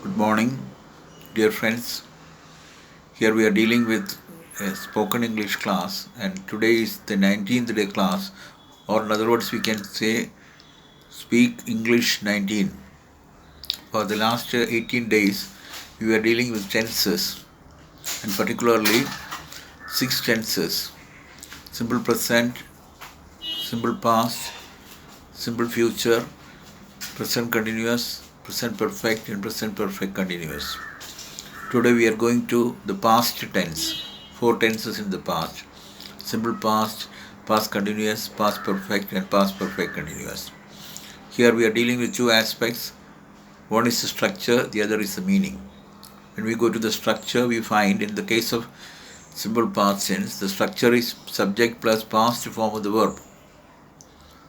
Good morning, dear friends. Here we are dealing with a spoken English class, and today is the 19th day class, or in other words, we can say Speak English 19. For the last 18 days, we were dealing with tenses, and particularly six tenses: simple present, simple past, simple future, present continuous, present perfect, and present perfect continuous. Today we are going to the past tense. Four tenses in the past: simple past, past continuous, past perfect, and past perfect continuous. Here we are dealing with two aspects. One is the structure, the other is the meaning. When we go to the structure, we find in the case of simple past tense, the structure is subject plus past form of the verb.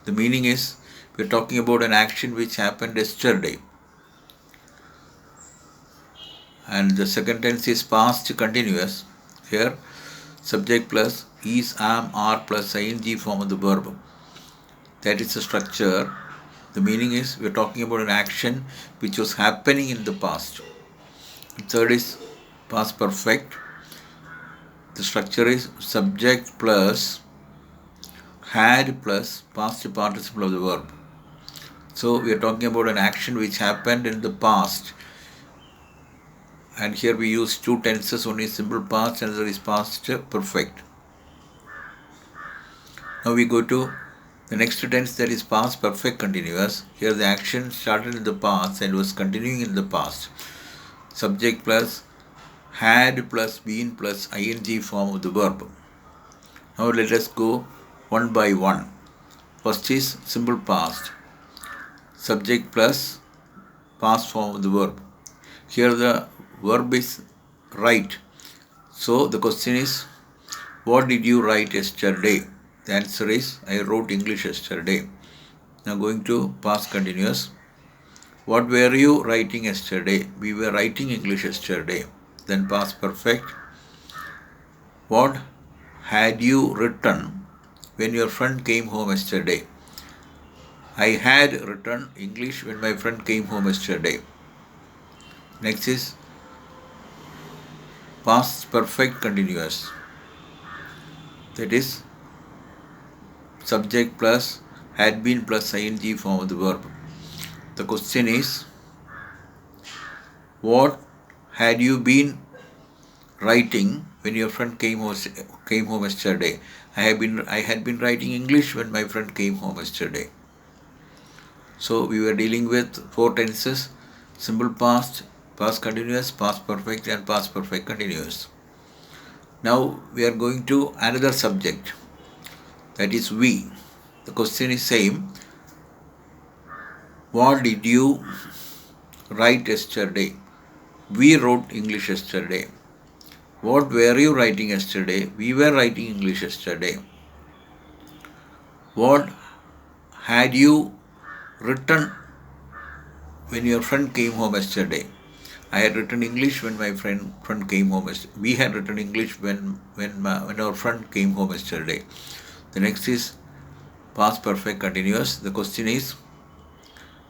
The meaning is we are talking about an action which happened yesterday. And the second tense is past continuous. Here, subject plus is, am, are plus ing form of the verb. That is the structure. The meaning is we are talking about an action which was happening in the past. The third is past perfect. The structure is subject plus had plus past participle of the verb. So we are talking about an action which happened in the past. And here we use two tenses, one is simple past and the other is past perfect. Now we go to the next tense, that is past perfect continuous. Here the action started in the past and was continuing in the past. Subject plus had plus been plus ing form of the verb. Now let us go one by one. First is simple past. Subject plus past form of the verb. Here the verb is write. So the question is, what did you write yesterday? The answer is, I wrote English yesterday. Now going to past continuous. What were you writing yesterday? We were writing English yesterday. Then past perfect. What had you written when your friend came home yesterday? I had written English when my friend came home yesterday. Next is past perfect continuous. That is subject plus had been plus ing form of the verb. The question is, what had you been writing when your friend came home yesterday? I had been writing English when my friend came home yesterday. So we were dealing with four tenses: simple past, past continuous, past perfect, and past perfect continuous. Now we are going to another subject, that is we. The question is same. What did you write yesterday? We wrote English yesterday. What were you writing yesterday? We were writing English yesterday. What had you written when your friend came home yesterday? I had written English when my friend came home yesterday. We had written English when our friend came home yesterday. The next is past perfect continuous. The question is,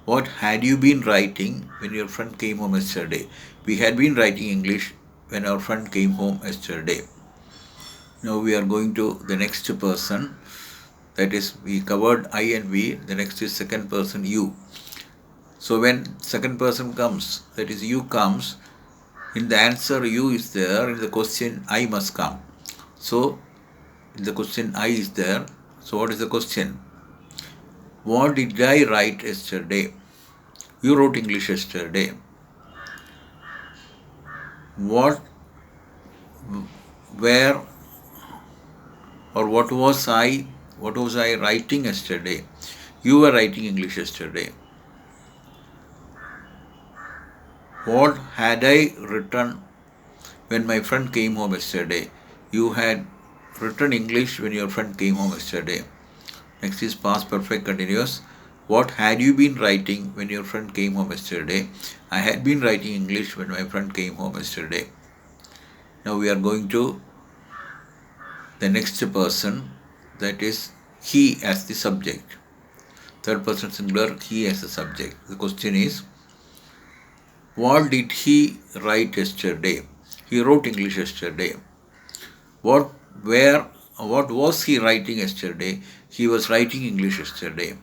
what had you been writing when your friend came home yesterday? We had been writing English when our friend came home yesterday. Now we are going to the next person. That is, we covered I and we. The next is second person you. So when second person comes, that is you comes, in the answer you is there, in the question I must come. So in the question I is there. So what is the question? What did I write yesterday? You wrote English yesterday. What were or what was I writing yesterday? You were writing English yesterday. What had I written when my friend came home yesterday? You had written English when your friend came home yesterday. Next is past perfect continuous. What had you been writing when your friend came home yesterday? I had been writing English when my friend came home yesterday. Now we are going to the next person, that is he as the subject. Third person singular, he as the subject. The question is, What did he write yesterday? He wrote English yesterday. What was he writing yesterday? He was writing English yesterday.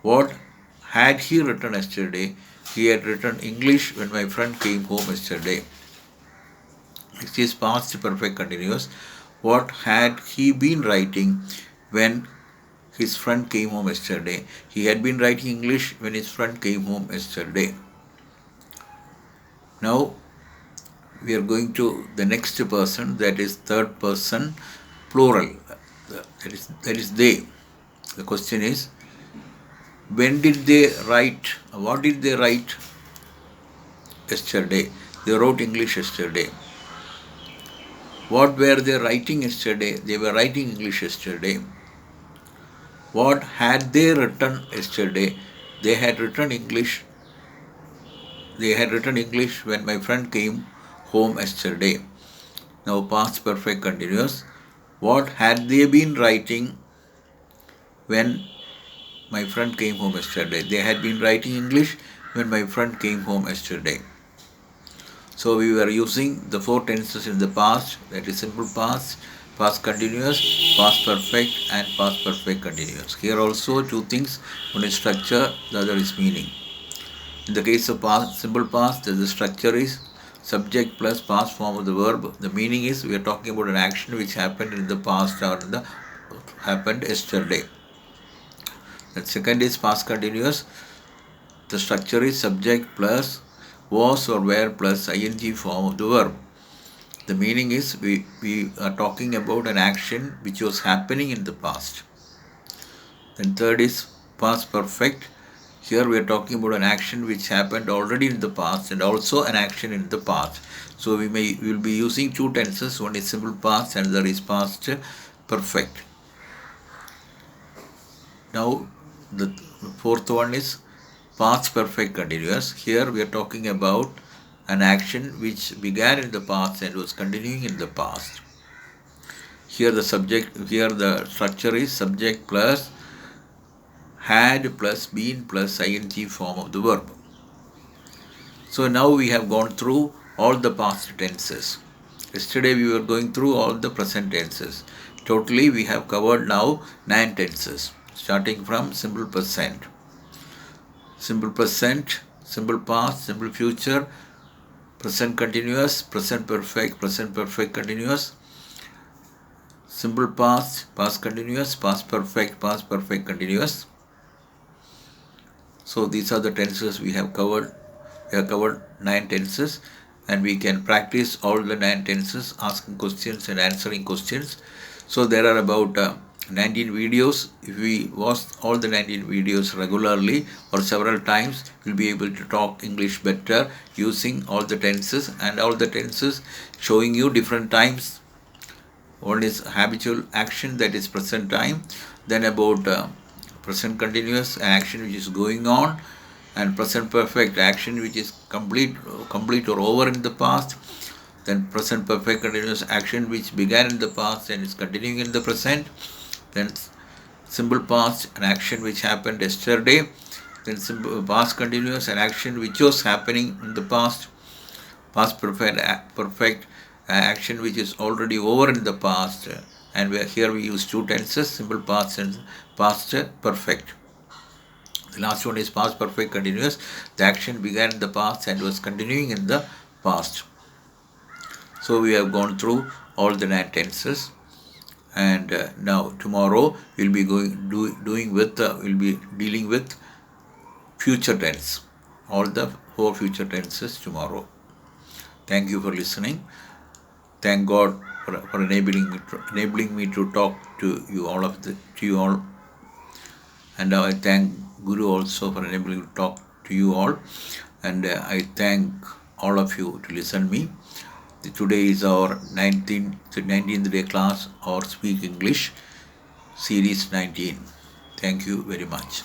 What had he written yesterday? He had written English when my friend came home yesterday. It is past perfect continuous. What had he been writing when his friend came home yesterday? He had been writing English when his friend came home yesterday. Now we are going to the next person, that is third person plural. That is they. The question is, when did they write? What did they write yesterday? They wrote English yesterday. What were they writing yesterday? They were writing English yesterday. What had they written yesterday? They had written English. They had written English when my friend came home yesterday. Now past perfect continuous. What had they been writing when my friend came home yesterday? They had been writing English when my friend came home yesterday. So we were using the four tenses in the past, that is simple past, past continuous, past perfect and past perfect continuous. Here also two things, one is structure, the other is meaning. In the case of past, simple past, the structure is subject plus past form of the verb. The meaning is we are talking about an action which happened in the past or happened yesterday. The second is past continuous. The structure is subject plus was or were plus ing form of the verb. The meaning is we are talking about an action which was happening in the past. Then third is past perfect. Here we are talking about an action which happened already in the past and also an action in the past. So we will be using two tenses. One is simple past and the other is past perfect. Now the fourth one is past perfect continuous. Here we are talking about an action which began in the past and was continuing in the past. Here the structure is subject plus had plus been plus ing form of the verb. So now we have gone through all the past tenses. Yesterday we were going through all the present tenses. Totally we have covered now 9 tenses, starting from simple present, simple past, simple future, present continuous, present perfect continuous, simple past, past continuous, past perfect continuous. So these are the tenses we have covered. We have covered 9 tenses and we can practice all the 9 tenses, asking questions and answering questions. So there are about 19 videos. If we watch all the 19 videos regularly or several times, we'll be able to talk English better using all the tenses, and all the tenses showing you different times. One is habitual action, that is present time. Then about present continuous, action which is going on, and present perfect, action which is complete or over in the past. Then present perfect continuous, action which began in the past and is continuing in the present. Then simple past, an action which happened yesterday. Then simple past continuous, an action which was happening in the past. Past perfect action which is already over in the past. And here we use two tenses, simple past and past perfect. The last one is past perfect continuous. The action began in the past and was continuing in the past. So we have gone through all the 9 tenses, and now tomorrow we'll be dealing with future tense. All the 4 future tenses tomorrow. Thank you for listening. Thank God for enabling me to talk to you all. And I thank Guru also for enabling me to talk to you all. And I thank all of you to listen me. Today is our 19th day class or Speak English Series 19. Thank you very much.